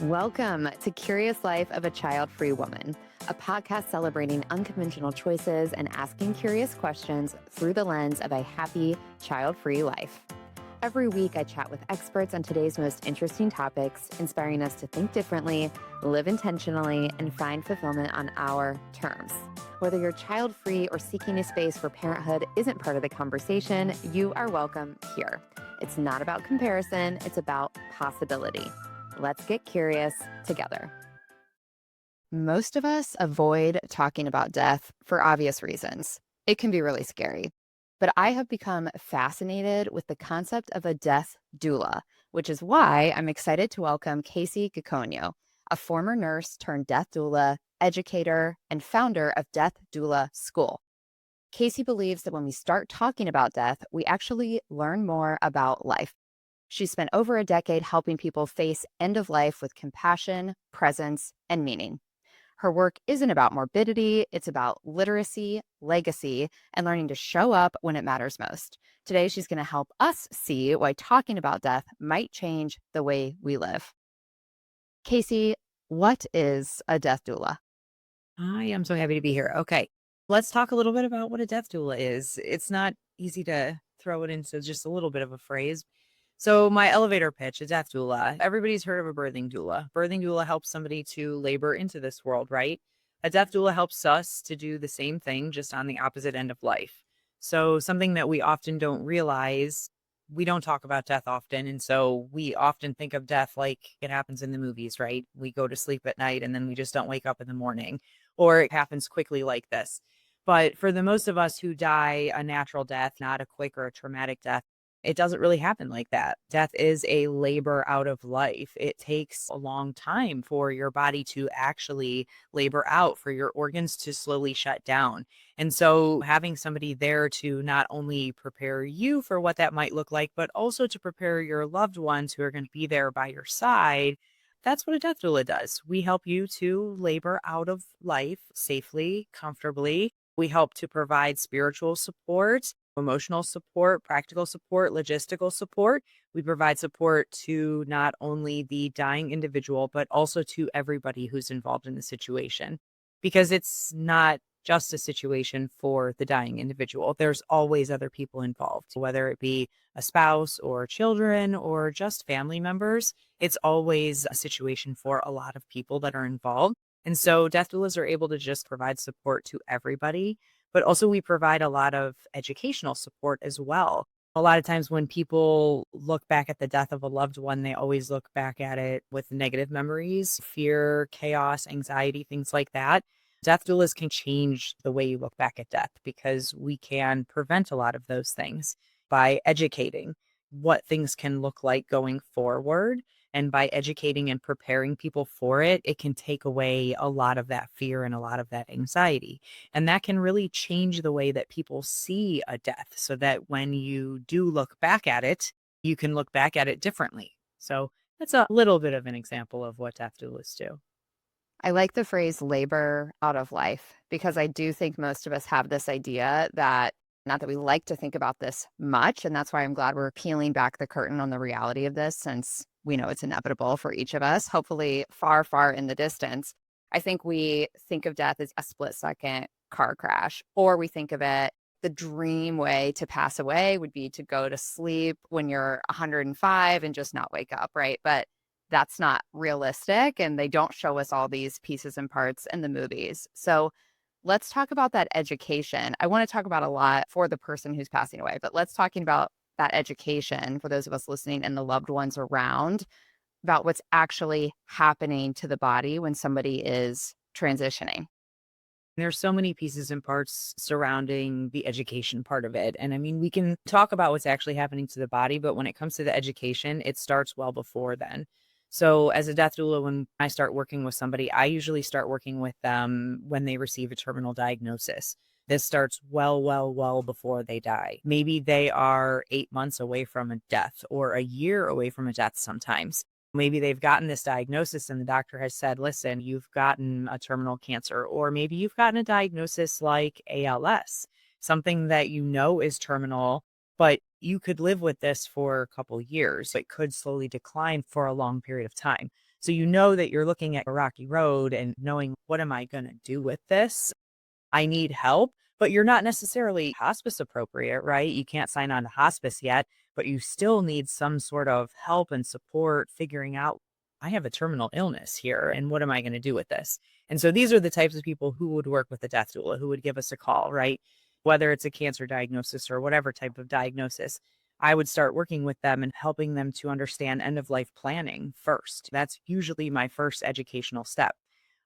Welcome to Curious Life of a Child-Free Woman, a podcast celebrating unconventional choices and asking curious questions through the lens of a happy, child-free life. Every week, I chat with experts on today's most interesting topics, inspiring us to think differently, live intentionally, and find fulfillment on our terms. Whether you're child-free or seeking a space where parenthood isn't part of the conversation, you are welcome here. It's not about comparison, it's about possibility. Let's get curious together. Most of us avoid talking about death for obvious reasons. It can be really scary. But I have become fascinated with the concept of a death doula, which is why I'm excited to welcome Kacie Gikonyo, a former nurse turned death doula, educator, and founder of Death Doula School. Kacie believes that when we start talking about death, we actually learn more about life. She spent over a decade helping people face end of life with compassion, presence, and meaning. Her work isn't about morbidity, it's about literacy, legacy, and learning to show up when it matters most. Today, she's going to help us see why talking about death might change the way we live. Kacie, what is a death doula? I am so happy to be here. Okay. Let's talk a little bit about what a death doula is. It's not easy to throw it into just a little bit of a phrase. So, my elevator pitch, a death doula. Everybody's heard of a birthing doula. Birthing doula helps somebody to labor into this world, right? A death doula helps us to do the same thing, just on the opposite end of life. So, something that we often don't realize, we don't talk about death often. And so, we often think of death like it happens in the movies, right? We go to sleep at night and then we just don't wake up in the morning, or it happens quickly like this. But for the most of us who die a natural death, not a quick or a traumatic death, it doesn't really happen like that. Death is a labor out of life. It takes a long time for your body to actually labor out, for your organs to slowly shut down. And so having somebody there to not only prepare you for what that might look like, but also to prepare your loved ones who are going to be there by your side, that's what a death doula does. We help you to labor out of life safely, comfortably. We help to provide spiritual support, emotional support, practical support, logistical support. We provide support to not only the dying individual, but also to everybody who's involved in the situation. Because it's not just a situation for the dying individual. There's always other people involved, whether it be a spouse or children or just family members. It's always a situation for a lot of people that are involved. And so death doulas are able to just provide support to everybody, but also we provide a lot of educational support as well. A lot of times when people look back at the death of a loved one, they always look back at it with negative memories, fear, chaos, anxiety, things like that. Death doulas can change the way you look back at death because we can prevent a lot of those things by educating what things can look like going forward. And by educating and preparing people for it, it can take away a lot of that fear and a lot of that anxiety. And that can really change the way that people see a death so that when you do look back at it, you can look back at it differently. So that's a little bit of an example of what death doulas do. I like the phrase labor out of life because I do think most of us have this idea that, not that we like to think about this much. And that's why I'm glad we're peeling back the curtain on the reality of this, since we know it's inevitable for each of us, hopefully far, far in the distance. I think we think of death as a split second car crash, or we think of it, the dream way to pass away would be to go to sleep when you're 105 and just not wake up, right? But that's not realistic, and they don't show us all these pieces and parts in the movies. So let's talk about that education. I want to talk about a lot for the person who's passing away, but let's talking about that education for those of us listening and the loved ones around, about what's actually happening to the body when somebody is transitioning. There's so many pieces and parts surrounding the education part of it. And I mean, we can talk about what's actually happening to the body, but when it comes to the education, it starts well before then. So, as a death doula, when I start working with somebody, I usually start working with them when they receive a terminal diagnosis. This starts well before they die. Maybe they are 8 months away from a death or a year away from a death sometimes. Maybe they've gotten this diagnosis and the doctor has said, listen, you've gotten a terminal cancer, or maybe you've gotten a diagnosis like ALS, something that you know is terminal, but you could live with this for a couple years. It could slowly decline for a long period of time. So you know that you're looking at a rocky road and knowing, what am I going to do with this? I need help, but you're not necessarily hospice appropriate, right? You can't sign on to hospice yet, but you still need some sort of help and support figuring out, I have a terminal illness here, and what am I going to do with this? And so these are the types of people who would work with a death doula, who would give us a call, right? Whether it's a cancer diagnosis or whatever type of diagnosis, I would start working with them and helping them to understand end of life planning first. That's usually my first educational step.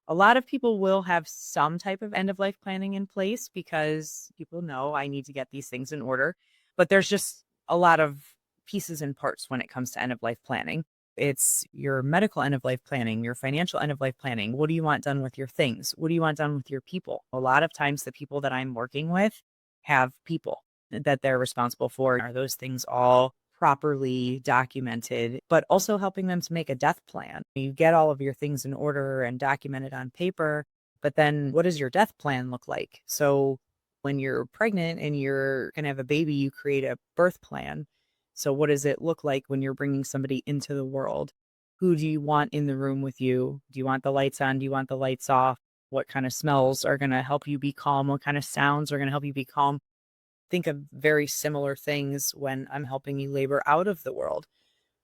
A lot of people will have some type of end of life planning in place because people know I need to get these things in order, but there's just a lot of pieces and parts when it comes to end of life planning. It's your medical end of life planning, your financial end of life planning. What do you want done with your things? What do you want done with your people? A lot of times, the people that I'm working with have people that they're responsible for. Are those things all properly documented, but also helping them to make a death plan? You get all of your things in order and documented on paper, but then what does your death plan look like? So when you're pregnant and you're going to have a baby, you create a birth plan. So what does it look like when you're bringing somebody into the world? Who do you want in the room with you? Do you want the lights on? Do you want the lights off? What kind of smells are going to help you be calm? What kind of sounds are going to help you be calm? Think of very similar things when I'm helping you labor out of the world.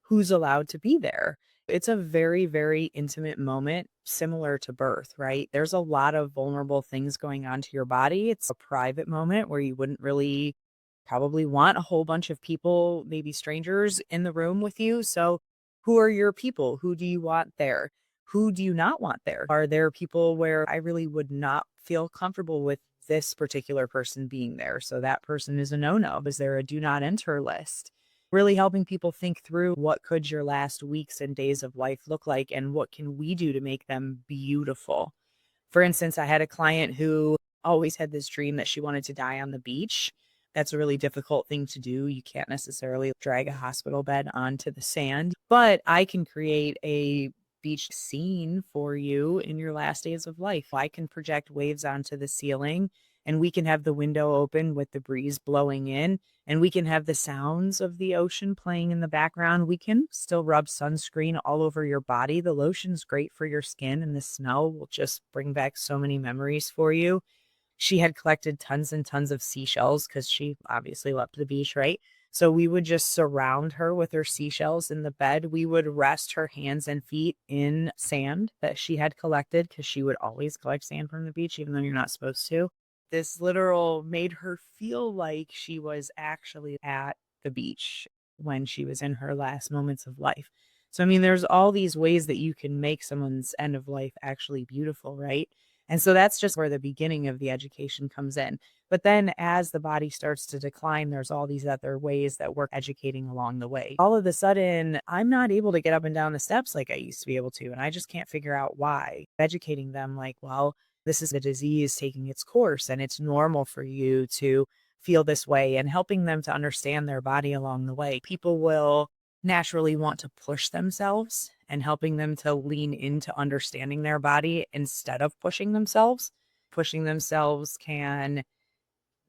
Who's allowed to be there? It's a very, very intimate moment, similar to birth, right? There's a lot of vulnerable things going on to your body. It's a private moment where you wouldn't really probably want a whole bunch of people, maybe strangers, in the room with you. So, who are your people? Who do you want there? Who do you not want there? Are there people where I really would not feel comfortable with this particular person being there? So that person is a no-no. Is there a do not enter list? Really helping people think through, what could your last weeks and days of life look like, and what can we do to make them beautiful? For instance, I had a client who always had this dream that she wanted to die on the beach. That's a really difficult thing to do. You can't necessarily drag a hospital bed onto the sand, but I can create a beach scene for you in your last days of life. I can project waves onto the ceiling, and we can have the window open with the breeze blowing in, and we can have the sounds of the ocean playing in the background. We can still rub sunscreen all over your body. The lotion's great for your skin, and the smell will just bring back so many memories for you. She had collected tons and tons of seashells because she obviously loved the beach, right? So we would just surround her with her seashells in the bed. We would rest her hands and feet in sand that she had collected, because she would always collect sand from the beach, even though you're not supposed to. This literal made her feel like she was actually at the beach when she was in her last moments of life. So, I mean, there's all these ways that you can make someone's end of life actually beautiful, right? And so that's just where the beginning of the education comes in. But then as the body starts to decline, there's all these other ways that we're educating along the way. All of a sudden, I'm not able to get up and down the steps like I used to be able to, and I just can't figure out why. Educating them like, well, this is a disease taking its course, and it's normal for you to feel this way, and helping them to understand their body along the way. People will naturally want to push themselves, and helping them to lean into understanding their body instead of pushing themselves. Pushing themselves can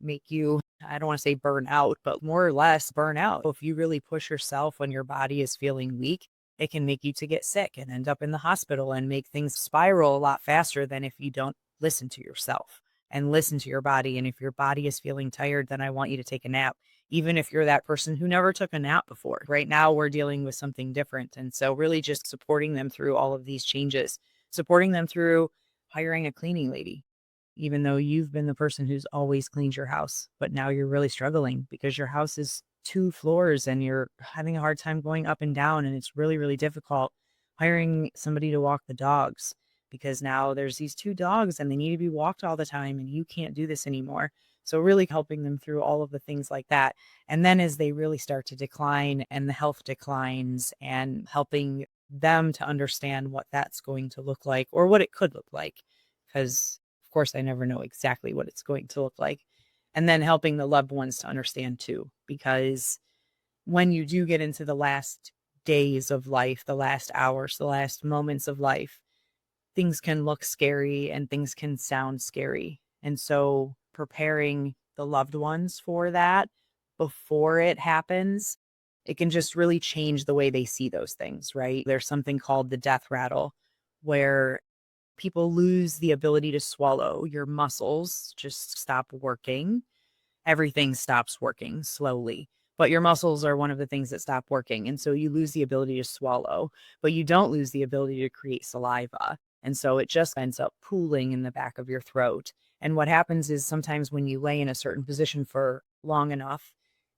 make you, I don't want to say burn out, but more or less burn out. If you really push yourself when your body is feeling weak, it can make you to get sick and end up in the hospital and make things spiral a lot faster than if you don't listen to yourself and listen to your body. And if your body is feeling tired, then I want you to take a nap, even if you're that person who never took a nap before. Right now, we're dealing with something different. And so really just supporting them through all of these changes, supporting them through hiring a cleaning lady, even though you've been the person who's always cleaned your house, but now you're really struggling because your house is 2 floors and you're having a hard time going up and down, and it's really, really difficult. Hiring somebody to walk the dogs, because now there's these 2 dogs and they need to be walked all the time, and you can't do this anymore. So really helping them through all of the things like that. And then as they really start to decline and the health declines, and helping them to understand what that's going to look like, or what it could look like, because of course I never know exactly what it's going to look like. And then helping the loved ones to understand too, because when you do get into the last days of life, the last hours, the last moments of life, things can look scary and things can sound scary. And so preparing the loved ones for that before it happens It can just really change the way they see those things, right? There's something called the death rattle where people lose the ability to swallow. Your muscles just stop working. Everything stops working slowly. But your muscles are one of the things that stop working. And so you lose the ability to swallow, but you don't lose the ability to create saliva. And so it just ends up pooling in the back of your throat. And what happens is sometimes when you lay in a certain position for long enough,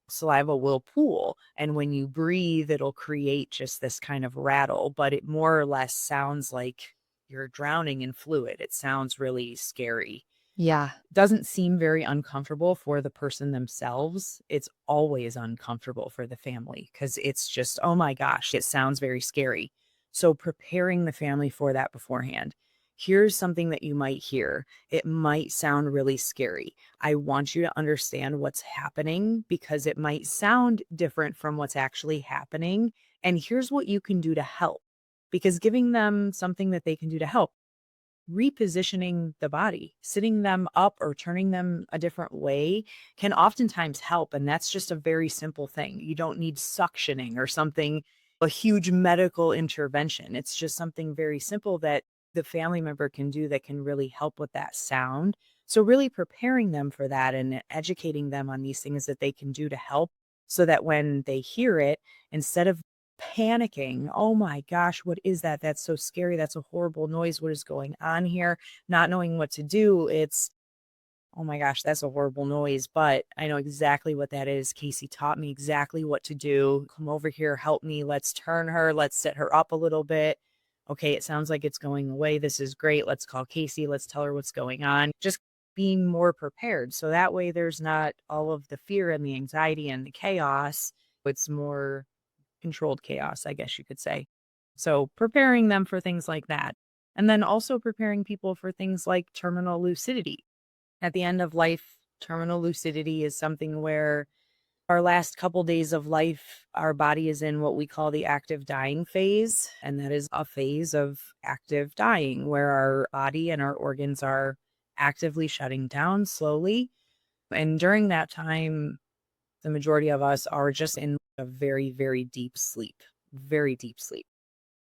saliva will pool. And when you breathe, it'll create just this kind of rattle, but it more or less sounds like you're drowning in fluid. It sounds really scary. Yeah. Doesn't seem very uncomfortable for the person themselves. It's always uncomfortable for the family because it's just, oh my gosh, it sounds very scary. So preparing the family for that beforehand. Here's something that you might hear. It might sound really scary. I want you to understand what's happening because it might sound different from what's actually happening. And here's what you can do to help. Because giving them something that they can do to help, repositioning the body, sitting them up or turning them a different way can oftentimes help. And that's just a very simple thing. You don't need suctioning or something, a huge medical intervention. It's just something very simple that the family member can do that can really help with that sound. So, really preparing them for that and educating them on these things that they can do to help so that when they hear it, instead of panicking. Oh my gosh, what is that? That's so scary. That's a horrible noise. What is going on here? Not knowing what to do. It's, oh my gosh, that's a horrible noise, but I know exactly what that is. Kacie taught me exactly what to do. Come over here, help me. Let's turn her. Let's set her up a little bit. Okay, it sounds like it's going away. This is great. Let's call Kacie. Let's tell her what's going on. Just being more prepared. So that way there's not all of the fear and the anxiety and the chaos. It's more controlled chaos, I guess you could say. So preparing them for things like that. And then also preparing people for things like terminal lucidity. At the end of life, terminal lucidity is something where our last couple days of life, our body is in what we call the active dying phase. And that is a phase of active dying where our body and our organs are actively shutting down slowly. And during that time, the majority of us are just in a very, very deep sleep, very deep sleep.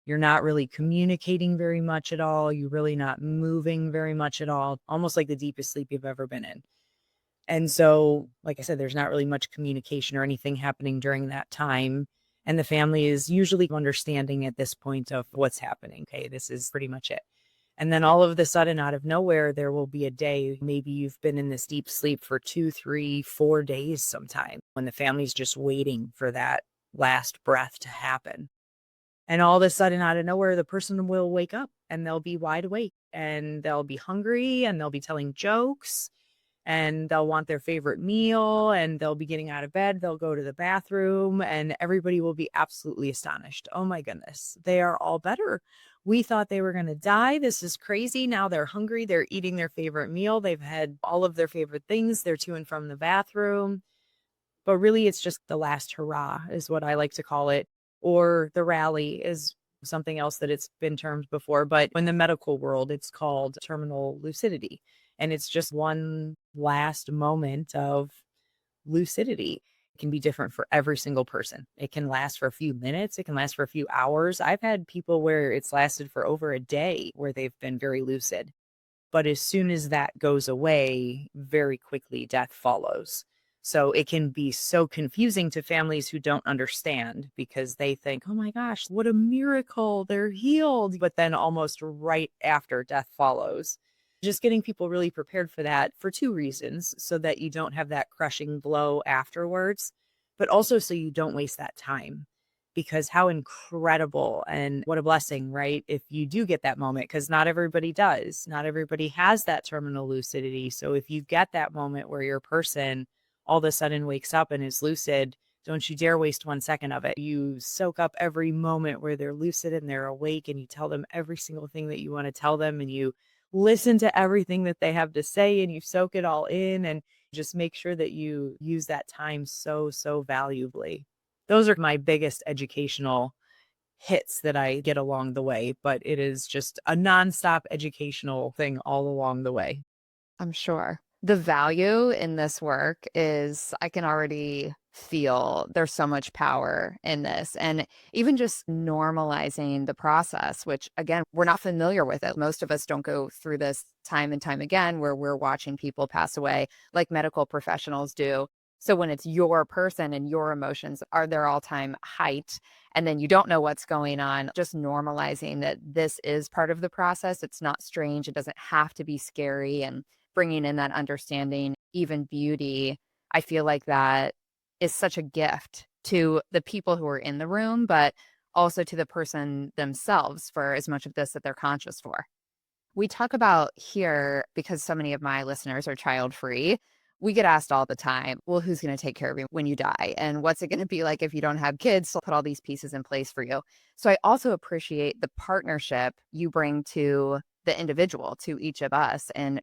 You're not really communicating very much at all. You're really not moving very much at all, almost like the deepest sleep you've ever been in. And so, like I said, there's not really much communication or anything happening during that time. And the family is usually understanding at this point of what's happening. Okay, this is pretty much it. And then all of the sudden, out of nowhere, there will be a day, maybe you've been in this deep sleep for 2, 3, 4 days sometime when the family's just waiting for that last breath to happen. And all of a sudden, out of nowhere, the person will wake up and they'll be wide awake and they'll be hungry and they'll be telling jokes and they'll want their favorite meal and they'll be getting out of bed. They'll go to the bathroom and everybody will be absolutely astonished. Oh my goodness, they are all better. We thought they were going to die. This is crazy. Now they're hungry. They're eating their favorite meal. They've had all of their favorite things. They're to and from the bathroom. But really, it's just the last hurrah, is what I like to call it. Or the rally is something else that it's been termed before. But in the medical world, it's called terminal lucidity. And it's just one last moment of lucidity. It can be different for every single person. It can last for a few minutes. It can last for a few hours. I've had people where it's lasted for over a day where they've been very lucid. But as soon as that goes away, very quickly death follows. So it can be so confusing to families who don't understand because they think, oh my gosh, what a miracle, they're healed. But then almost right after, death follows. Just getting people really prepared for that for two reasons, so that you don't have that crushing blow afterwards, but also so you don't waste that time. Because how incredible and what a blessing, right? If you do get that moment, because not everybody does. Not everybody has that terminal lucidity. So if you get that moment where your person all of a sudden wakes up and is lucid, don't you dare waste 1 second of it. You soak up every moment where they're lucid and they're awake, and you tell them every single thing that you want to tell them, and you listen to everything that they have to say, and you soak it all in, and just make sure that you use that time so, so valuably. Those are my biggest educational hits that I get along the way, but it is just a nonstop educational thing all along the way. I'm sure. The value in this work is I can already feel there's so much power in this. And even just normalizing the process, which again, we're not familiar with it. Most of us don't go through this time and time again where we're watching people pass away like medical professionals do. So when it's your person and your emotions are their all-time height, and then you don't know what's going on, just normalizing that this is part of the process. It's not strange. It doesn't have to be scary, and bringing in that understanding, even beauty. I feel like that is such a gift to the people who are in the room, but also to the person themselves for as much of this that they're conscious for. We talk about here, because so many of my listeners are child free, we get asked all the time, well, who's going to take care of you when you die? And what's it going to be like if you don't have kids to put all these pieces in place for you? So I also appreciate the partnership you bring to the individual, to each of us. And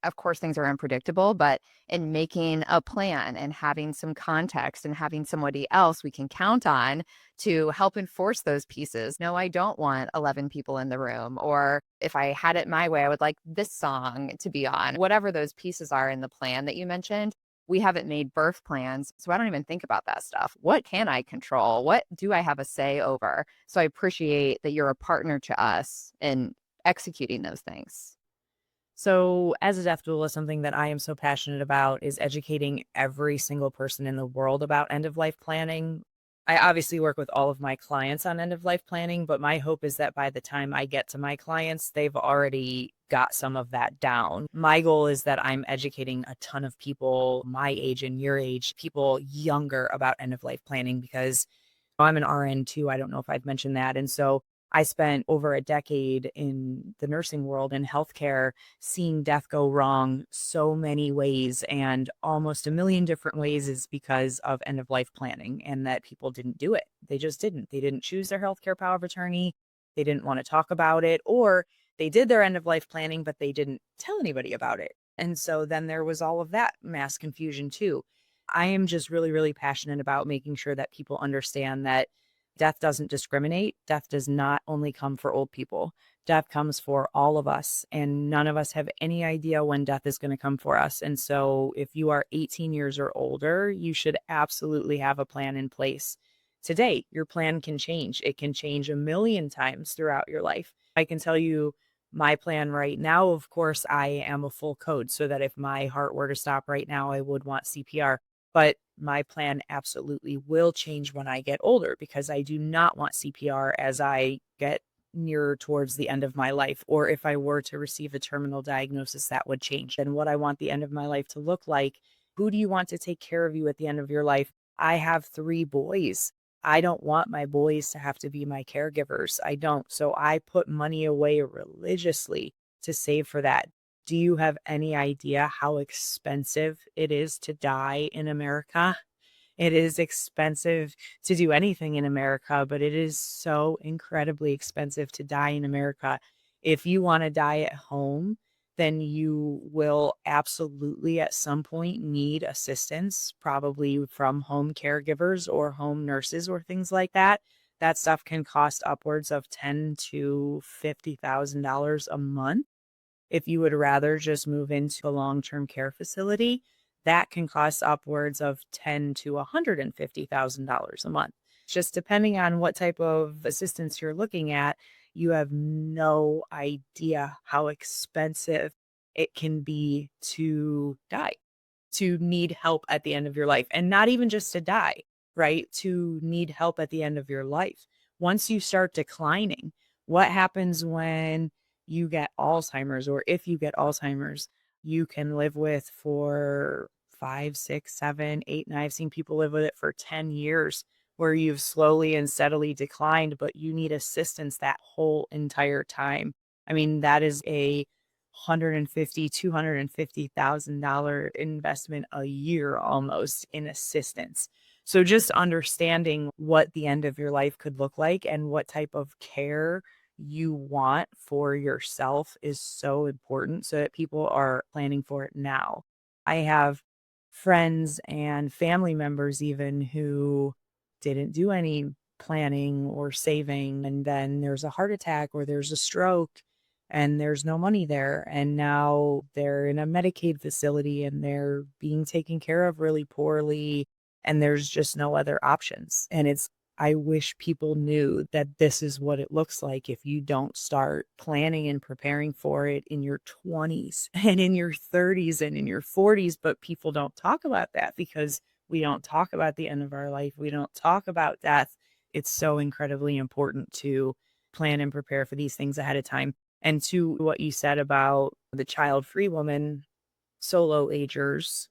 of course, things are unpredictable, but in making a plan and having some context and having somebody else we can count on to help enforce those pieces. No, I don't want 11 people in the room. Or if I had it my way, I would like this song to be on. Whatever those pieces are in the plan that you mentioned, we haven't made birth plans. So I don't even think about that stuff. What can I control? What do I have a say over? So I appreciate that you're a partner to us in executing those things. So, as a death doula, something that I am so passionate about is educating every single person in the world about end of life planning. I obviously work with all of my clients on end of life planning, but my hope is that by the time I get to my clients, they've already got some of that down. My goal is that I'm educating a ton of people my age and your age, people younger, about end of life planning, because I'm an RN too. I don't know if I've mentioned that. And so I spent over a decade in the nursing world and healthcare, seeing death go wrong so many ways, and almost a million different ways is because of end of life planning, and that people didn't do it. They just didn't. They didn't choose their healthcare power of attorney. They didn't want to talk about it, or they did their end of life planning, but they didn't tell anybody about it. And so then there was all of that mass confusion too. I am just really, really passionate about making sure that people understand that death doesn't discriminate. Death does not only come for old people. Death comes for all of us, and none of us have any idea when death is going to come for us. And so if you are 18 years or older, you should absolutely have a plan in place today. Your plan can change. It can change a million times throughout your life. I can tell you my plan right now. Of course, I am a full code, so that if my heart were to stop right now, I would want CPR. But my plan absolutely will change when I get older, because I do not want CPR as I get nearer towards the end of my life. Or if I were to receive a terminal diagnosis, that would change. And what I want the end of my life to look like. Who do you want to take care of you at the end of your life? I have 3 boys. I don't want my boys to have to be my caregivers. I don't. So I put money away religiously to save for that. Do you have any idea how expensive it is to die in America? It is expensive to do anything in America, but it is so incredibly expensive to die in America. If you want to die at home, then you will absolutely at some point need assistance, probably from home caregivers or home nurses or things like that. That stuff can cost upwards of $10,000 to $50,000 a month. If you would rather just move into a long-term care facility, that can cost upwards of $10,000 to $150,000 a month. Just depending on what type of assistance you're looking at, you have no idea how expensive it can be to die, to need help at the end of your life. And not even just to die, right? To need help at the end of your life. Once you start declining, what happens when you get Alzheimer's, or if you get Alzheimer's, you can live with for 5, 6, 7, 8, and I've seen people live with it for 10 years, where you've slowly and steadily declined, but you need assistance that whole entire time. I mean, that is a $250,000 investment a year almost in assistance. So just understanding what the end of your life could look like and what type of care you want for yourself is so important, so that people are planning for it now. I have friends and family members even who didn't do any planning or saving, and then there's a heart attack or there's a stroke and there's no money there, and now they're in a Medicaid facility and they're being taken care of really poorly. and there's just no other options. And I wish people knew that this is what it looks like if you don't start planning and preparing for it in your 20s and in your 30s and in your 40s. But people don't talk about that because we don't talk about the end of our life. We don't talk about death. It's so incredibly important to plan and prepare for these things ahead of time. And to what you said about the child-free woman, solo agers,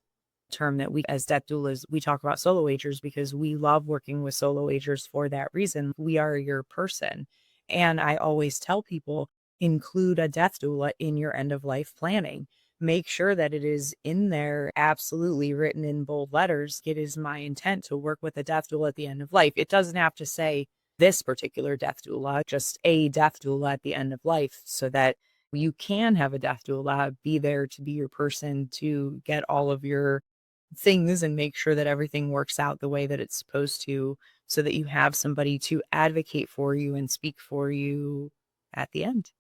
term that we as death doulas, we talk about solo agers because we love working with solo agers for that reason. We are your person. And I always tell people, include a death doula in your end of life planning. Make sure that it is in there, absolutely written in bold letters. It is my intent to work with a death doula at the end of life. It doesn't have to say this particular death doula, just a death doula at the end of life, so that you can have a death doula be there to be your person to get all of your things and make sure that everything works out the way that it's supposed to, so that you have somebody to advocate for you and speak for you at the end.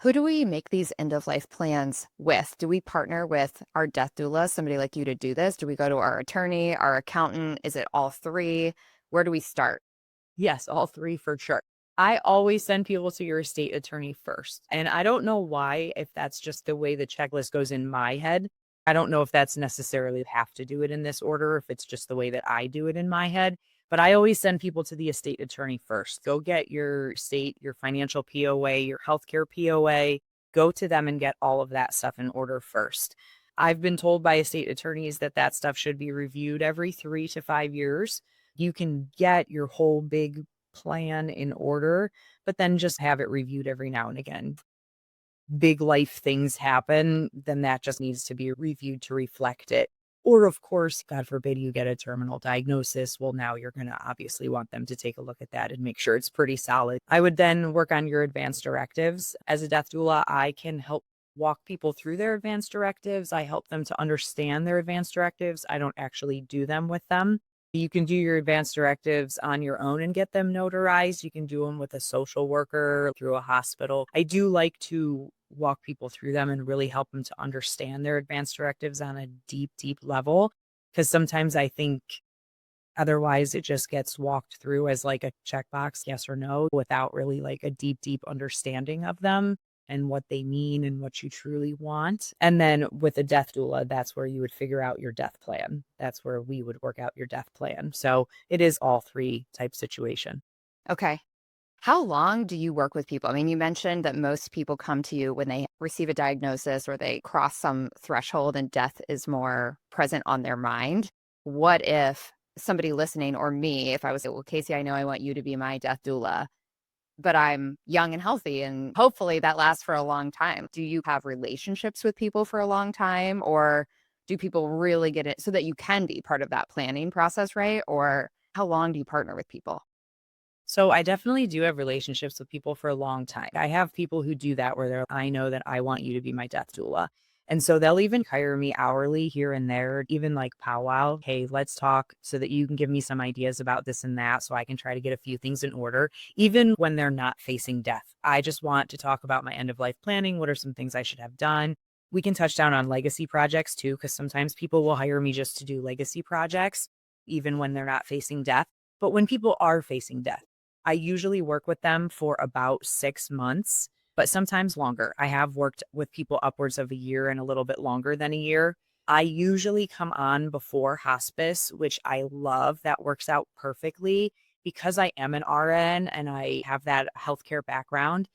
Who do we make these end of life plans with? Do we partner with our death doula, somebody like you, to do this? Do we go to our attorney, our accountant? Is it all three? Where do we start? Yes, all three for sure. I always send people to your estate attorney first. And I don't know why, if that's just the way the checklist goes in my head. I don't know if that's necessarily have to do it in this order, if it's just the way that I do it in my head. But I always send people to the estate attorney first. Go get your state, your financial POA, your healthcare POA. Go to them and get all of that stuff in order first. I've been told by estate attorneys that that stuff should be reviewed every 3 to 5 years. You can get your whole big plan in order, but then just have it reviewed every now and again. Big life things happen, then that just needs to be reviewed to reflect it. Or, of course, God forbid you get a terminal diagnosis. Well, now you're going to obviously want them to take a look at that and make sure it's pretty solid. I would then work on your advanced directives. As a death doula, I can help walk people through their advanced directives. I help them to understand their advanced directives. I don't actually do them with them. You can do your advanced directives on your own and get them notarized. You can do them with a social worker through a hospital. I do like to walk people through them and really help them to understand their advanced directives on a deep, deep level. Because sometimes I think otherwise it just gets walked through as like a checkbox, yes or no, without really like a deep, deep understanding of them and what they mean and what you truly want. And then with a death doula, that's where you would figure out your death plan. That's where we would work out your death plan. So it is all three type situation. Okay. How long do you work with people? I mean, you mentioned that most people come to you when they receive a diagnosis or they cross some threshold and death is more present on their mind. What if somebody listening, or me, if I was, well, Kacie, I know I want you to be my death doula, but I'm young and healthy and hopefully that lasts for a long time. Do you have relationships with people for a long time, or do people really get it so that you can be part of that planning process, right? Or how long do you partner with people? So I definitely do have relationships with people for a long time. I have people who do that where I know that I want you to be my death doula. And so they'll even hire me hourly here and there, even like powwow. Hey, let's talk so that you can give me some ideas about this and that so I can try to get a few things in order, even when they're not facing death. I just want to talk about my end of life planning. What are some things I should have done? We can touch down on legacy projects too, because sometimes people will hire me just to do legacy projects, even when they're not facing death. But when people are facing death, I usually work with them for about 6 months, but sometimes longer. I have worked with people upwards of a year and a little bit longer than a year. I usually come on before hospice, which I love. That works out perfectly because I am an RN and I have that healthcare background.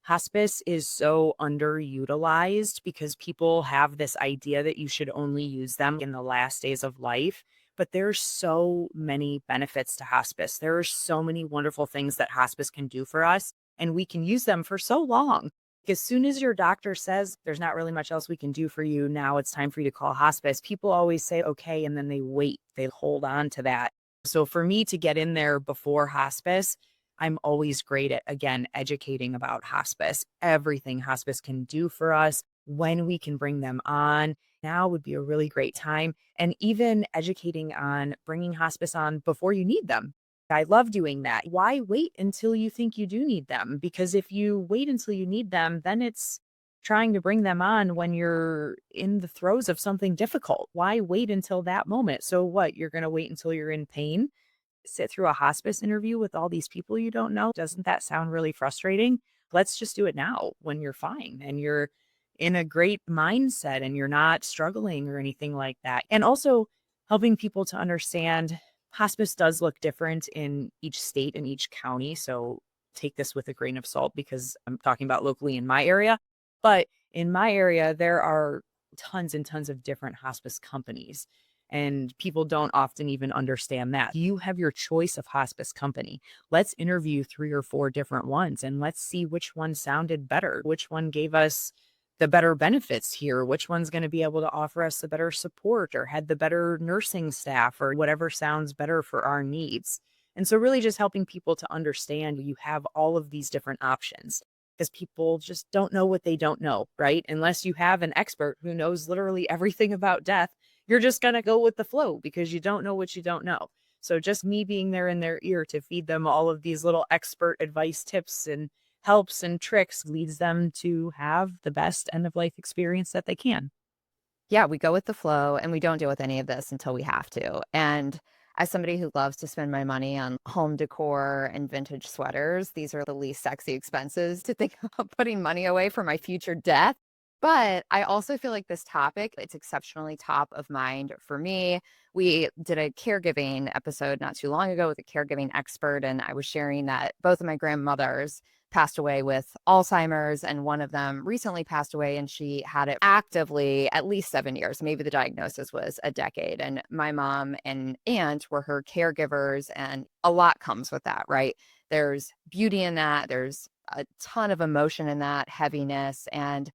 Hospice is so underutilized because people have this idea that you should only use them in the last days of life. But there's so many benefits to hospice. There are so many wonderful things that hospice can do for us, and we can use them for so long. As soon as your doctor says there's not really much else we can do for you, now it's time for you to call hospice, people always say, okay, and then they wait, they hold on to that. So for me to get in there before hospice, I'm always great at, again, educating about hospice, everything hospice can do for us, when we can bring them on. Now would be a really great time. And even educating on bringing hospice on before you need them. I love doing that. Why wait until you think you do need them? Because if you wait until you need them, then it's trying to bring them on when you're in the throes of something difficult? Why wait until that moment? So what? You're going to wait until you're in pain? Sit through a hospice interview with all these people you don't know? Doesn't that sound really frustrating? Let's just do it now when you're fine and you're in a great mindset and you're not struggling or anything like that. And also helping people to understand hospice does look different in each state and each county. So take this with a grain of salt because I'm talking about locally in my area. But in my area, there are tons and tons of different hospice companies. And people don't often even understand that. You have your choice of hospice company. Let's interview 3 or 4 different ones and let's see which one sounded better, which one gave us the better benefits here, which one's going to be able to offer us the better support or had the better nursing staff or whatever sounds better for our needs. And so really just helping people to understand you have all of these different options because people just don't know what they don't know, right? Unless you have an expert who knows literally everything about death, you're just going to go with the flow because you don't know what you don't know. So just me being there in their ear to feed them all of these little expert advice, tips, and helps and tricks leads them to have the best end of life experience that they can. Yeah, we go with the flow and we don't deal with any of this until we have to. And as somebody who loves to spend my money on home decor and vintage sweaters, these are the least sexy expenses to think about putting money away for my future death. But I also feel like this topic, it's exceptionally top of mind for me. We did a caregiving episode not too long ago with a caregiving expert, and I was sharing that both of my grandmothers passed away with Alzheimer's, and one of them recently passed away, and she had it actively at least 7 years. Maybe the diagnosis was a decade. And my mom and aunt were her caregivers, and a lot comes with that, right? There's beauty in that. There's a ton of emotion in that, heaviness, and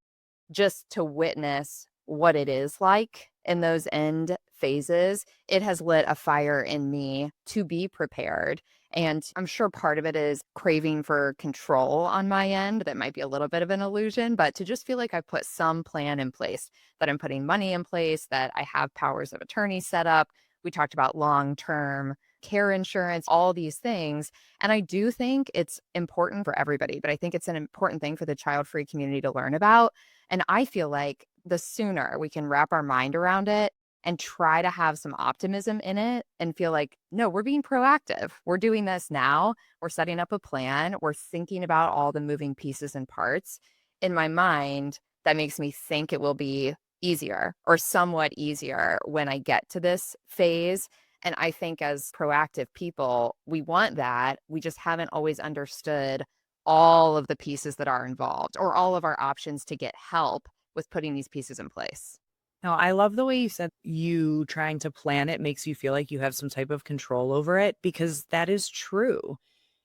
just to witness what it is like in those end phases, it has lit a fire in me to be prepared. And I'm sure part of it is craving for control on my end. That might be a little bit of an illusion, but to just feel like I put some plan in place, that I'm putting money in place, that I have powers of attorney set up. We talked about long-term care insurance, all these things. And I do think it's important for everybody, but I think it's an important thing for the child-free community to learn about. And I feel like the sooner we can wrap our mind around it and try to have some optimism in it and feel like, no, we're being proactive. We're doing this now. We're setting up a plan. We're thinking about all the moving pieces and parts. In my mind, that makes me think it will be easier or somewhat easier when I get to this phase. And I think as proactive people, we want that. We just haven't always understood all of the pieces that are involved or all of our options to get help with putting these pieces in place. No, I love the way you said you trying to plan it makes you feel like you have some type of control over it because that is true.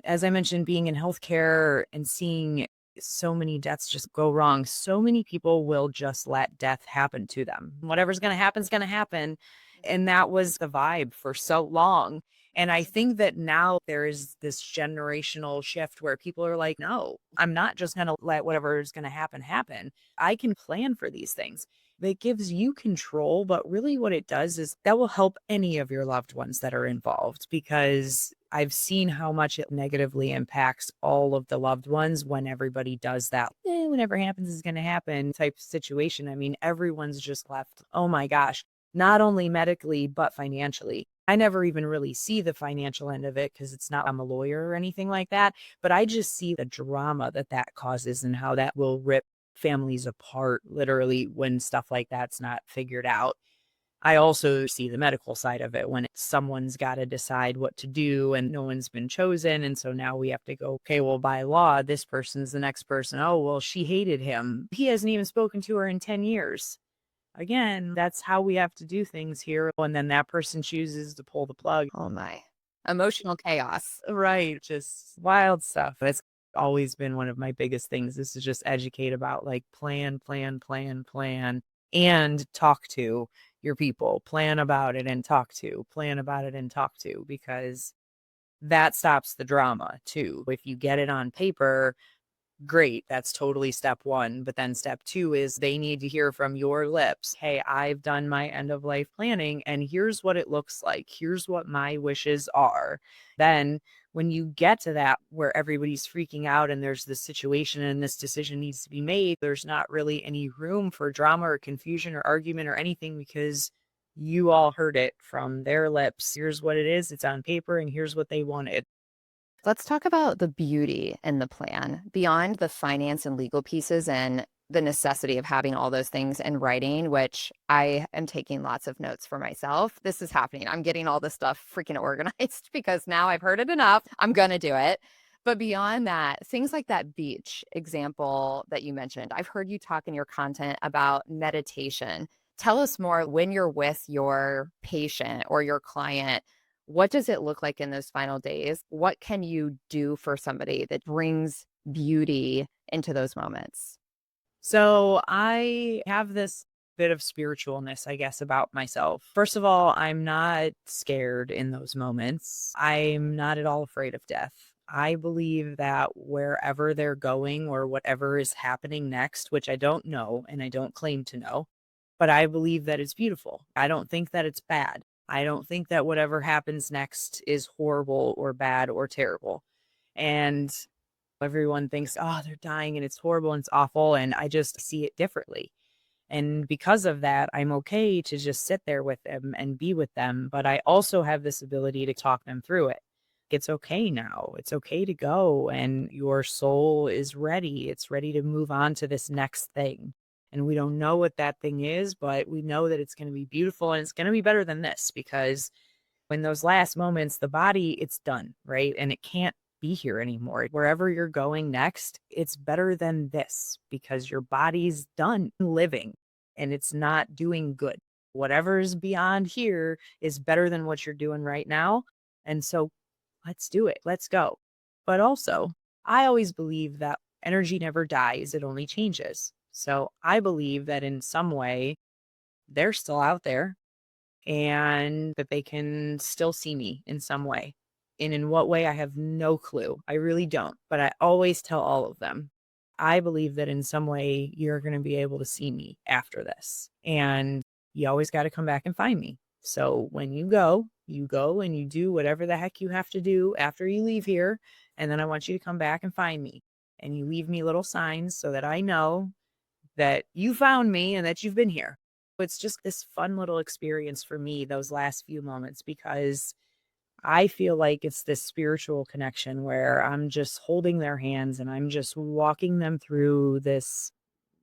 As I mentioned, being in healthcare and seeing so many deaths just go wrong, so many people will just let death happen to them. Whatever's going to happen is going to happen. And that was the vibe for so long. And I think that now there is this generational shift where people are like, no, I'm not just going to let whatever is going to happen happen. I can plan for these things. It gives you control, but really what it does is that will help any of your loved ones that are involved because I've seen how much it negatively impacts all of the loved ones when everybody does that. Whatever happens is going to happen type situation. I mean, everyone's just left, oh my gosh, not only medically, but financially. I never even really see the financial end of it because it's not, I'm a lawyer or anything like that, but I just see the drama that that causes and how that will rip families apart literally when stuff like that's not figured out. I also see the medical side of it when someone's got to decide what to do and no one's been chosen. And so now we have to go, okay, well, by law, this person's the next person. Oh, well, she hated him. He hasn't even spoken to her in 10 years. Again, that's how we have to do things here. And then that person chooses to pull the plug. Oh my. Emotional chaos. Right. Just wild stuff. It's always been one of my biggest things is to just educate about like plan, plan, plan, plan, and talk to your people. Plan about it and talk to, plan about it and talk to, because that stops the drama too. If you get it on paper, great. That's totally step one. But then step two is they need to hear from your lips. Hey, I've done my end of life planning and here's what it looks like. Here's what my wishes are. Then when you get to that where everybody's freaking out and there's this situation and this decision needs to be made, there's not really any room for drama or confusion or argument or anything because you all heard it from their lips. Here's what it is. It's on paper and here's what they wanted. Let's talk about the beauty in the plan beyond the finance and legal pieces and the necessity of having all those things in writing, which I am taking lots of notes for myself. This is happening. I'm getting all this stuff freaking organized because now I've heard it enough. I'm going to do it. But beyond that, things like that beach example that you mentioned, I've heard you talk in your content about meditation. Tell us more when you're with your patient or your client. What does it look like in those final days? What can you do for somebody that brings beauty into those moments? So I have this bit of spiritualness, I guess, about myself. First of all, I'm not scared in those moments. I'm not at all afraid of death. I believe that wherever they're going or whatever is happening next, which I don't know and I don't claim to know, but I believe that it's beautiful. I don't think that it's bad. I don't think that whatever happens next is horrible or bad or terrible. And everyone thinks, oh, they're dying and it's horrible and it's awful. And I just see it differently. And because of that, I'm okay to just sit there with them and be with them. But I also have this ability to talk them through it. It's okay now. It's okay to go. And your soul is ready. It's ready to move on to this next thing. And we don't know what that thing is, but we know that it's going to be beautiful and it's going to be better than this because when those last moments, the body, it's done, right? And it can't be here anymore. Wherever you're going next, it's better than this because your body's done living and it's not doing good. Whatever's beyond here is better than what you're doing right now. And so let's do it. Let's go. But also, I always believe that energy never dies, it only changes. So I believe that in some way, they're still out there and that they can still see me in some way. And in what way, I have no clue. I really don't. But I always tell all of them, I believe that in some way you're going to be able to see me after this. And you always got to come back and find me. So when you go and you do whatever the heck you have to do after you leave here. And then I want you to come back and find me. And you leave me little signs so that I know that you found me and that you've been here. It's just this fun little experience for me, those last few moments, because I feel like it's this spiritual connection where I'm just holding their hands and I'm just walking them through this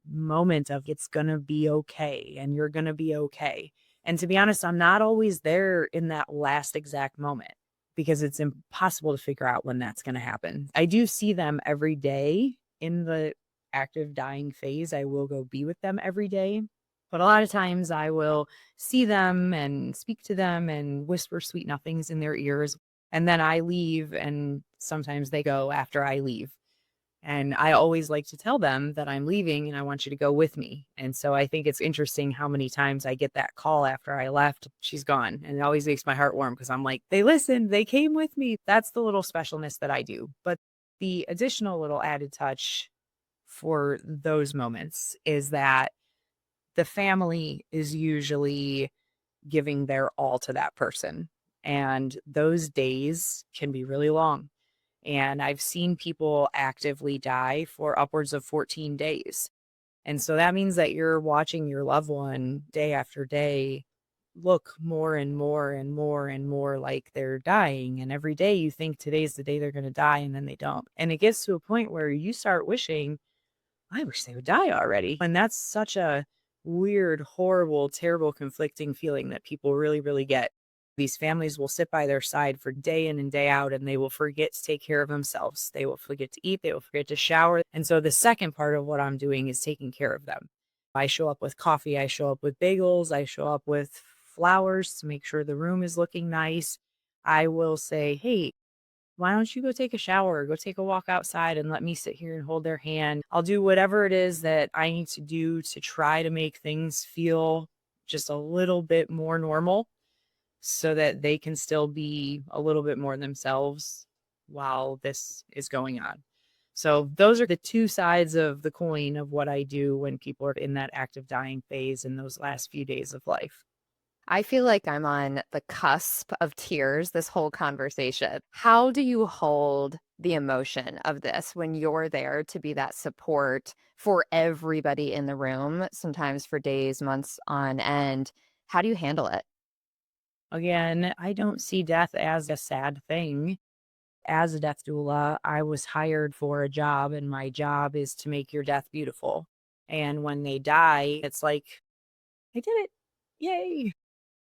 moment of it's going to be okay and you're going to be okay. And to be honest, I'm not always there in that last exact moment because it's impossible to figure out when that's going to happen. I do see them every day in the active dying phase. I will go be with them every day. But a lot of times I will see them and speak to them and whisper sweet nothings in their ears. And then I leave and sometimes they go after I leave. And I always like to tell them that I'm leaving and I want you to go with me. And so I think it's interesting how many times I get that call after I left, she's gone. And it always makes my heart warm because I'm like, they listened, they came with me. That's the little specialness that I do. But the additional little added touch for those moments is that the family is usually giving their all to that person. And those days can be really long. And I've seen people actively die for upwards of 14 days. And so that means that you're watching your loved one day after day look more and more and more and more like they're dying. And every day you think today's the day they're going to die and then they don't. And it gets to a point where you start wishing, I wish they would die already. And that's such a weird, horrible, terrible, conflicting feeling that people really, really get. These families will sit by their side for day in and day out, and they will forget to take care of themselves. They will forget to eat. They will forget to shower. And so the second part of what I'm doing is taking care of them. I show up with coffee. I show up with bagels. I show up with flowers to make sure the room is looking nice. I will say, hey, why don't you go take a shower, go take a walk outside and let me sit here and hold their hand. I'll do whatever it is that I need to do to try to make things feel just a little bit more normal so that they can still be a little bit more themselves while this is going on. So those are the two sides of the coin of what I do when people are in that active dying phase in those last few days of life. I feel like I'm on the cusp of tears this whole conversation. How do you hold the emotion of this when you're there to be that support for everybody in the room, sometimes for days, months on end? How do you handle it? Again, I don't see death as a sad thing. As a death doula, I was hired for a job, and my job is to make your death beautiful. And when they die, it's like, I did it. Yay.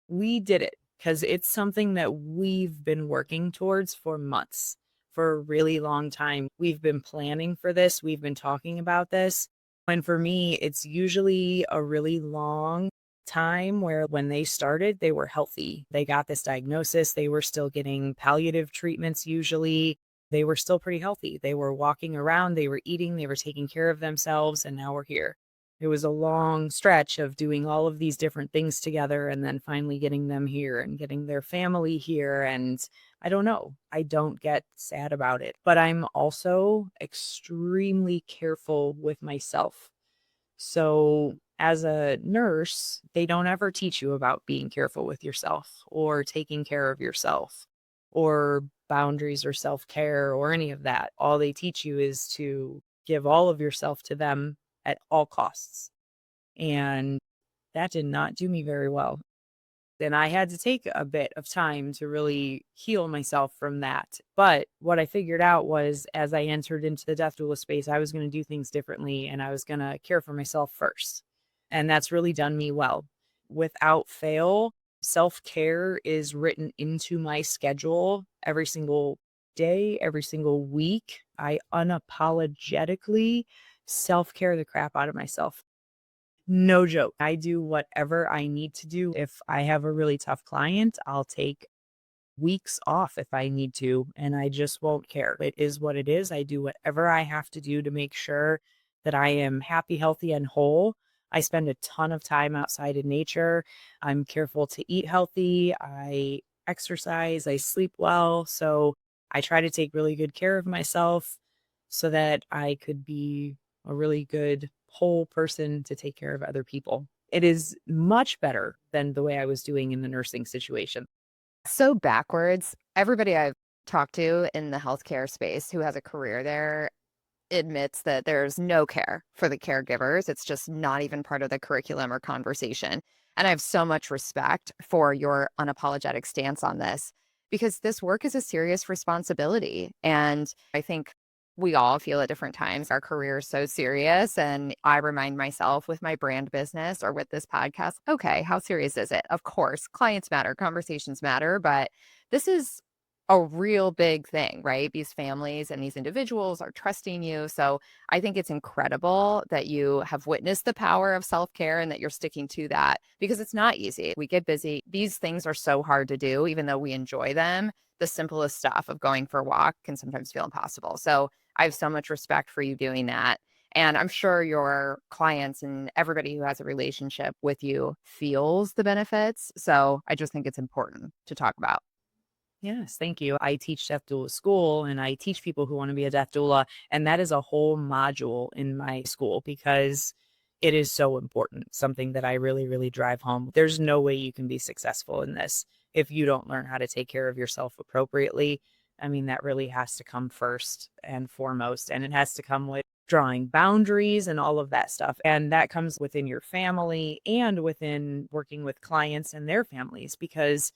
We did it because it's something that we've been working towards for months, for a really long time. We've been planning for this. We've been talking about this. And for me, it's usually a really long time where when they started, they were healthy. They got this diagnosis. They were still getting palliative treatments, usually. They were still pretty healthy. They were walking around, they were eating, they were taking care of themselves, and now we're here. It was a long stretch of doing all of these different things together and then finally getting them here and getting their family here. And I don't know, I don't get sad about it, but I'm also extremely careful with myself. So, as a nurse, they don't ever teach you about being careful with yourself or taking care of yourself or boundaries or self care or any of that. All they teach you is to give all of yourself to them at all costs. And that did not do me very well. Then I had to take a bit of time to really heal myself from that. But what I figured out was as I entered into the death doula space, I was going to do things differently and I was going to care for myself first. And that's really done me well. Without fail, self care is written into my schedule every single day, every single week. I unapologetically self care the crap out of myself. No joke. I do whatever I need to do. If I have a really tough client, I'll take weeks off if I need to, and I just won't care. It is what it is. I do whatever I have to do to make sure that I am happy, healthy, and whole. I spend a ton of time outside in nature. I'm careful to eat healthy. I exercise. I sleep well. So I try to take really good care of myself so that I could be a really good whole person to take care of other people. It is much better than the way I was doing in the nursing situation. So backwards. Everybody I've talked to in the healthcare space who has a career there admits that there's no care for the caregivers. It's just not even part of the curriculum or conversation. And I have so much respect for your unapologetic stance on this because this work is a serious responsibility. And I think we all feel at different times our career is so serious. And I remind myself with my brand business or with this podcast, okay, how serious is it? Of course, clients matter, conversations matter, but this is a real big thing, right? These families and these individuals are trusting you. So I think it's incredible that you have witnessed the power of self care and that you're sticking to that because it's not easy. We get busy. These things are so hard to do, even though we enjoy them. The simplest stuff of going for a walk can sometimes feel impossible. So I have so much respect for you doing that. And I'm sure your clients and everybody who has a relationship with you feels the benefits. So I just think it's important to talk about. Yes, thank you. I teach Death Doula School and I teach people who want to be a death doula. And that is a whole module in my school because it is so important, something that I really, really drive home. There's no way you can be successful in this if you don't learn how to take care of yourself appropriately. I mean, that really has to come first and foremost. And it has to come with drawing boundaries and all of that stuff. And that comes within your family and within working with clients and their families because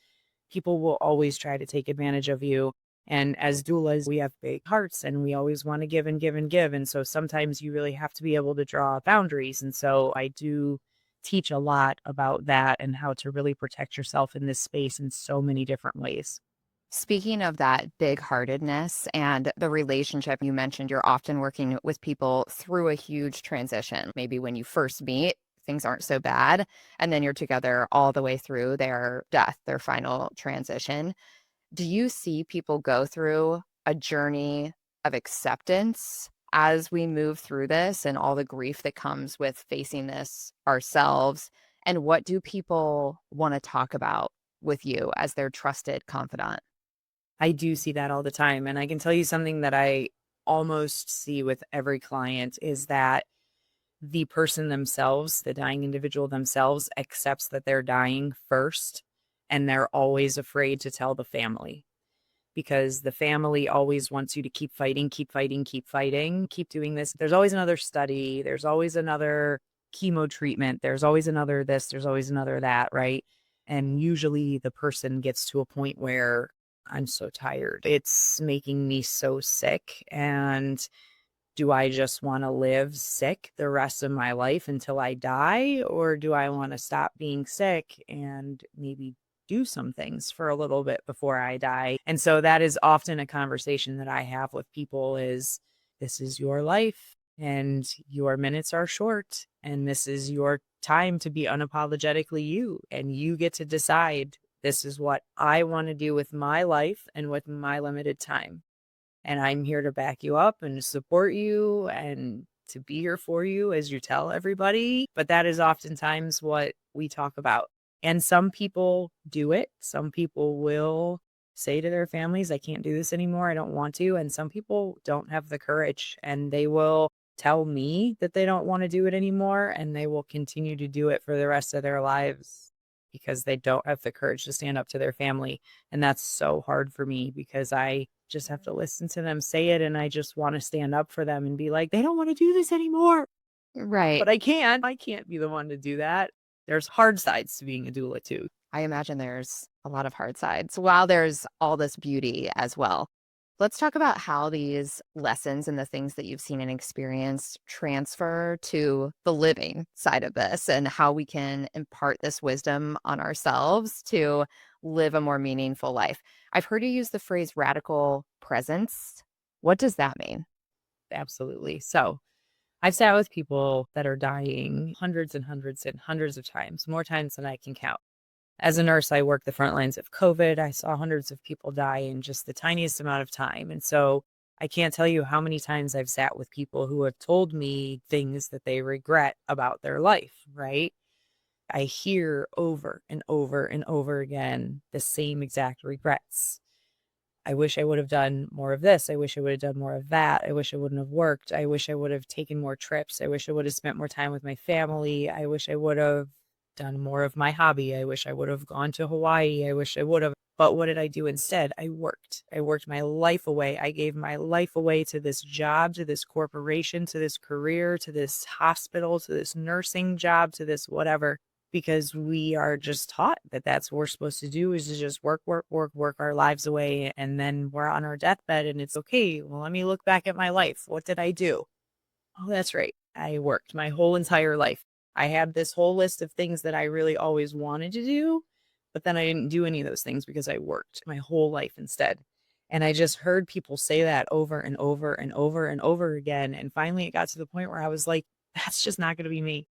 people will always try to take advantage of you. And as doulas, we have big hearts and we always want to give and give and give. And so sometimes you really have to be able to draw boundaries. And so I do teach a lot about that and how to really protect yourself in this space in so many different ways. Speaking of that big heartedness and the relationship, you mentioned you're often working with people through a huge transition. Maybe when you first meet, things aren't so bad. And then you're together all the way through their death, their final transition. Do you see people go through a journey of acceptance as we move through this and all the grief that comes with facing this ourselves? And what do people want to talk about with you as their trusted confidant? I do see that all the time. And I can tell you something that I almost see with every client is that the person themselves, the dying individual themselves, accepts that they're dying first, and they're always afraid to tell the family because the family always wants you to keep fighting, keep fighting, keep fighting, keep doing this. There's always another study, there's always another chemo treatment, there's always another this, there's always another that, right? And usually the person gets to a point where I'm so tired. It's making me so sick. And do I just want to live sick the rest of my life until I die? Or do I want to stop being sick and maybe do some things for a little bit before I die? And so that is often a conversation that I have with people is this is your life and your minutes are short and this is your time to be unapologetically you and you get to decide this is what I want to do with my life and with my limited time. And I'm here to back you up and support you and to be here for you as you tell everybody. But that is oftentimes what we talk about. And some people do it. Some people will say to their families, I can't do this anymore. I don't want to. And some people don't have the courage and they will tell me that they don't want to do it anymore. And they will continue to do it for the rest of their lives because they don't have the courage to stand up to their family. And that's so hard for me because I just have to listen to them say it. And I just want to stand up for them and be like, they don't want to do this anymore. Right. But I can't be the one to do that. There's hard sides to being a doula too. I imagine there's a lot of hard sides while there's all this beauty as well. Let's talk about how these lessons and the things that you've seen and experienced transfer to the living side of this and how we can impart this wisdom on ourselves to live a more meaningful life. I've heard you use the phrase radical presence. What does that mean? Absolutely. So I've sat with people that are dying hundreds and hundreds and hundreds of times, more times than I can count. As a nurse, I worked the front lines of COVID. I saw hundreds of people die in just the tiniest amount of time. And so I can't tell you how many times I've sat with people who have told me things that they regret about their life, right? I hear over and over and over again the same exact regrets. I wish I would have done more of this. I wish I would have done more of that. I wish I wouldn't have worked. I wish I would have taken more trips. I wish I would have spent more time with my family. I wish I would have done more of my hobby. I wish I would have gone to Hawaii. I wish I would have. But what did I do instead? I worked. I worked my life away. I gave my life away to this job, to this corporation, to this career, to this hospital, to this nursing job, to this whatever. Because we are just taught that that's what we're supposed to do is to just work, work, work, work our lives away. And then we're on our deathbed and it's okay. Well, let me look back at my life. What did I do? Oh, that's right. I worked my whole entire life. I had this whole list of things that I really always wanted to do, but then I didn't do any of those things because I worked my whole life instead. And I just heard people say that over and over and over and over again. And finally it got to the point where I was like, that's just not going to be me.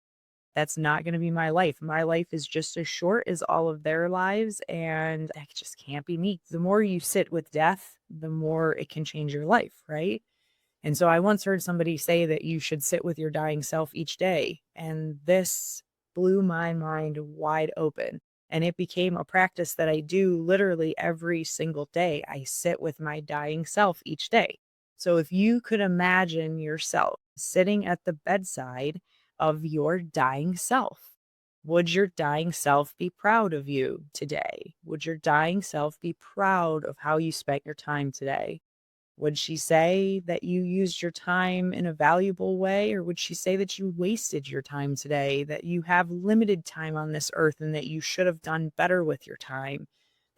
That's not going to be my life. My life is just as short as all of their lives, and that just can't be me. The more you sit with death, the more it can change your life, right? And so I once heard somebody say that you should sit with your dying self each day, and this blew my mind wide open. And it became a practice that I do literally every single day. I sit with my dying self each day. So if you could imagine yourself sitting at the bedside of your dying self, would your dying self be proud of you today? Would your dying self be proud of how you spent your time today? Would she say that you used your time in a valuable way, or would she say that you wasted your time today, that you have limited time on this earth and that you should have done better with your time,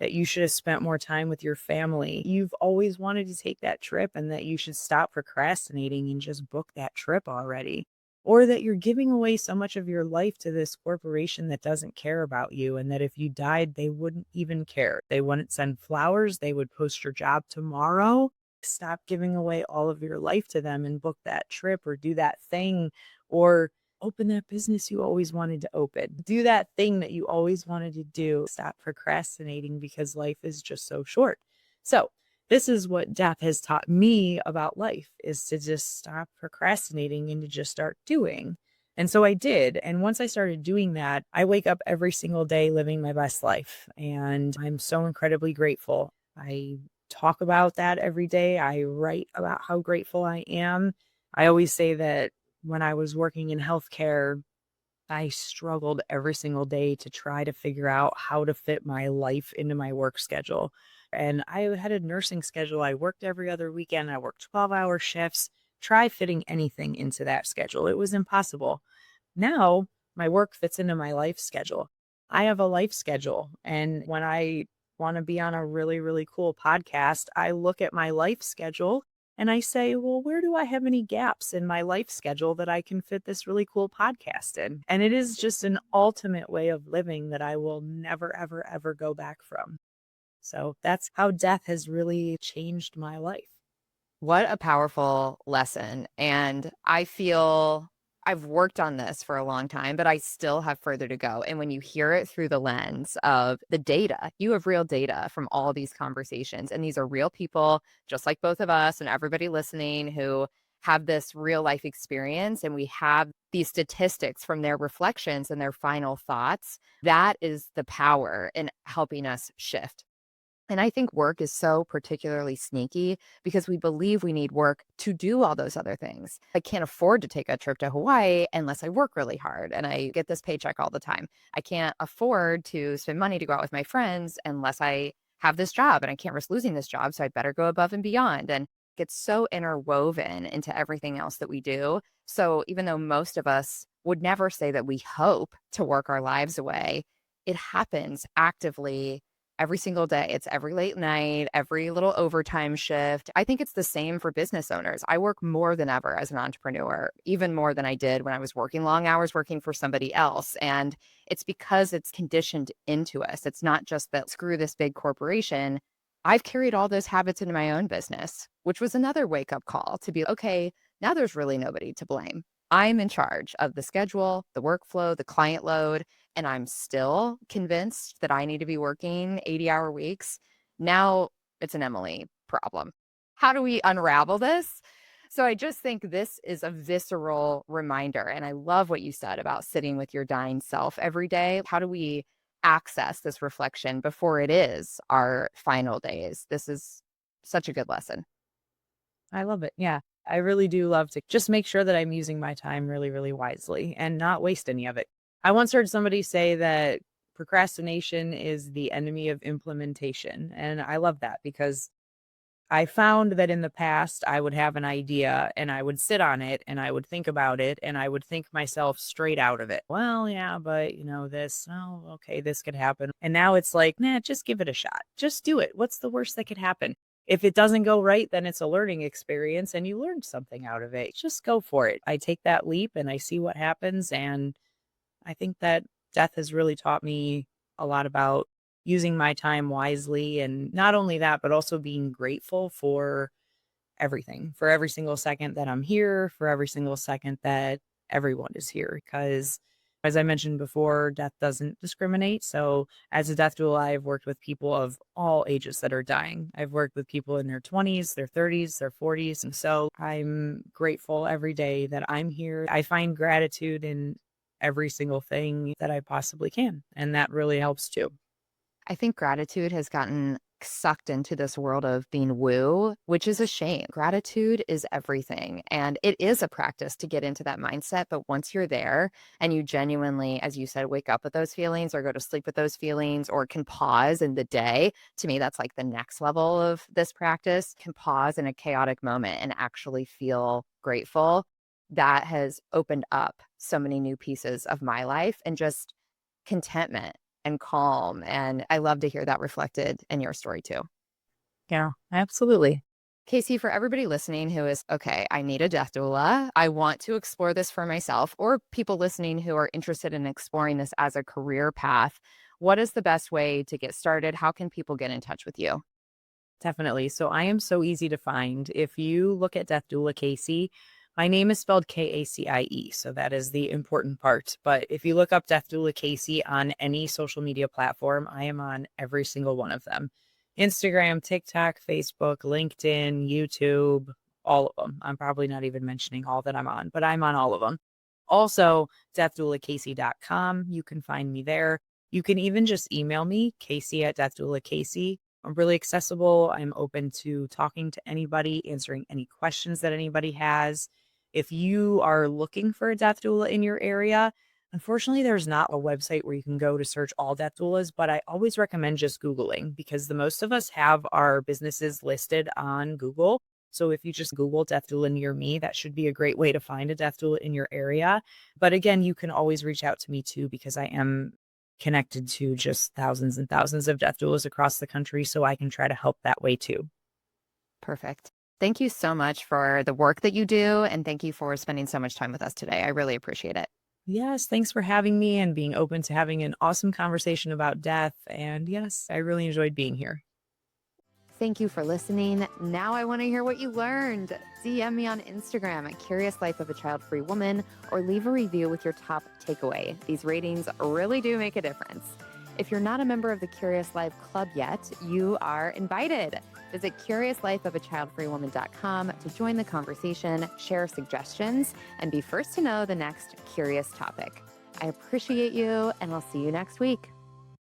that you should have spent more time with your family? You've always wanted to take that trip and that you should stop procrastinating and just book that trip already. Or that you're giving away so much of your life to this corporation that doesn't care about you, and that if you died, they wouldn't even care. They wouldn't send flowers. They would post your job tomorrow. Stop giving away all of your life to them and book that trip or do that thing or open that business you always wanted to open. Do that thing that you always wanted to do. Stop procrastinating because life is just so short. So this is what death has taught me about life, is to just stop procrastinating and to just start doing. And so I did. And once I started doing that, I wake up every single day living my best life. And I'm so incredibly grateful. I talk about that every day. I write about how grateful I am. I always say that when I was working in healthcare, I struggled every single day to try to figure out how to fit my life into my work schedule. And I had a nursing schedule. I worked every other weekend. I worked 12-hour shifts. Try fitting anything into that schedule. It was impossible. Now my work fits into my life schedule. I have a life schedule. And when I want to be on a really, really cool podcast, I look at my life schedule and I say, well, where do I have any gaps in my life schedule that I can fit this really cool podcast in? And it is just an ultimate way of living that I will never, ever, ever go back from. So that's how death has really changed my life. What a powerful lesson. And I feel I've worked on this for a long time, but I still have further to go. And when you hear it through the lens of the data, you have real data from all these conversations. And these are real people, just like both of us and everybody listening, who have this real life experience. And we have these statistics from their reflections and their final thoughts. That is the power in helping us shift. And I think work is so particularly sneaky because we believe we need work to do all those other things. I can't afford to take a trip to Hawaii unless I work really hard and I get this paycheck all the time. I can't afford to spend money to go out with my friends unless I have this job, and I can't risk losing this job. So I better go above and beyond. And it gets so interwoven into everything else that we do. So even though most of us would never say that we hope to work our lives away, it happens actively every single day. It's every late night, every little overtime shift. I think it's the same for business owners. I work more than ever as an entrepreneur, even more than I did when I was working long hours working for somebody else. And it's because it's conditioned into us. It's not just that screw this big corporation. I've carried all those habits into my own business, which was another wake up call to be, okay, now there's really nobody to blame. I'm in charge of the schedule, the workflow, the client load, and I'm still convinced that I need to be working 80-hour weeks. Now it's an Emily problem. How do we unravel this? So I just think this is a visceral reminder. And I love what you said about sitting with your dying self every day. How do we access this reflection before it is our final days? This is such a good lesson. I love it. Yeah. I really do love to just make sure that I'm using my time really, really wisely and not waste any of it. I once heard somebody say that procrastination is the enemy of implementation. And I love that because I found that in the past, I would have an idea and I would sit on it and I would think about it and I would think myself straight out of it. Well, yeah, but this, oh, okay, this could happen. And now it's like, nah, just give it a shot. Just do it. What's the worst that could happen? If it doesn't go right, then it's a learning experience and you learned something out of it. Just go for it. I take that leap and I see what happens. And I think that death has really taught me a lot about using my time wisely. And not only that, but also being grateful for everything, for every single second that I'm here, for every single second that everyone is here. Because as I mentioned before, death doesn't discriminate. So as a death doula, I've worked with people of all ages that are dying. I've worked with people in their 20s, their 30s, their 40s. And so I'm grateful every day that I'm here. I find gratitude in every single thing that I possibly can. And that really helps too. I think gratitude has gotten sucked into this world of being woo, which is a shame. Gratitude is everything. And it is a practice to get into that mindset. But once you're there and you genuinely, as you said, wake up with those feelings or go to sleep with those feelings or can pause in the day, to me, that's like the next level of this practice, can pause in a chaotic moment and actually feel grateful. That has opened up so many new pieces of my life and just contentment and calm. And I love to hear that reflected in your story too. Yeah, absolutely. Kacie, for everybody listening who is, okay, I need a death doula. I want to explore this for myself, or people listening who are interested in exploring this as a career path, what is the best way to get started? How can people get in touch with you? Definitely. So I am so easy to find. If you look at Death Doula Kacie, my name is spelled Kacie. So that is the important part. But if you look up Death Doula Kacie on any social media platform, I am on every single one of them. Instagram, TikTok, Facebook, LinkedIn, YouTube, all of them. I'm probably not even mentioning all that I'm on, but I'm on all of them. Also, deathdoulakacie.com. You can find me there. You can even just email me, Kacie at deathdoulakacie. I'm really accessible. I'm open to talking to anybody, answering any questions that anybody has. If you are looking for a death doula in your area, unfortunately, there's not a website where you can go to search all death doulas, but I always recommend just Googling because the most of us have our businesses listed on Google. So if you just Google death doula near me, that should be a great way to find a death doula in your area. But again, you can always reach out to me too, because I am connected to just thousands and thousands of death doulas across the country. So I can try to help that way too. Perfect. Thank you so much for the work that you do. And thank you for spending so much time with us today. I really appreciate it. Yes, thanks for having me and being open to having an awesome conversation about death. And yes, I really enjoyed being here. Thank you for listening. Now I want to hear what you learned. DM me on Instagram at Curious Life of a Child-Free Woman or leave a review with your top takeaway. These ratings really do make a difference. If you're not a member of the Curious Life Club yet, you are invited. Visit CuriousLifeOfAChildFreeWoman.com to join the conversation, share suggestions, and be first to know the next curious topic. I appreciate you, and I'll see you next week.